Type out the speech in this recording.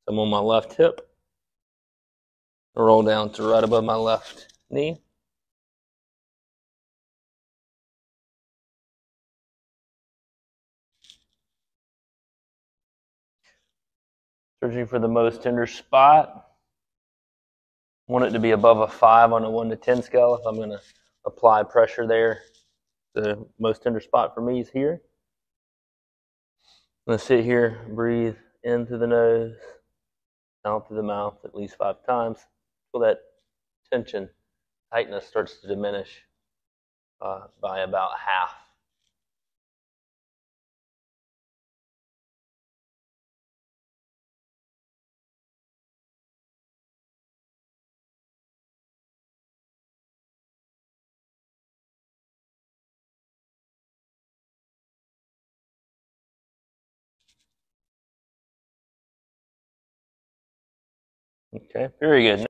I'm on my left hip. Roll down to right above my left knee. Searching for the most tender spot. Want it to be above a 5 on a 1 to 10 scale if I'm going to apply pressure there. The most tender spot for me is here. I'm going to sit here, breathe in through the nose, out through the mouth at least 5 times until that tension, tightness starts to diminish by about half. Okay, very good.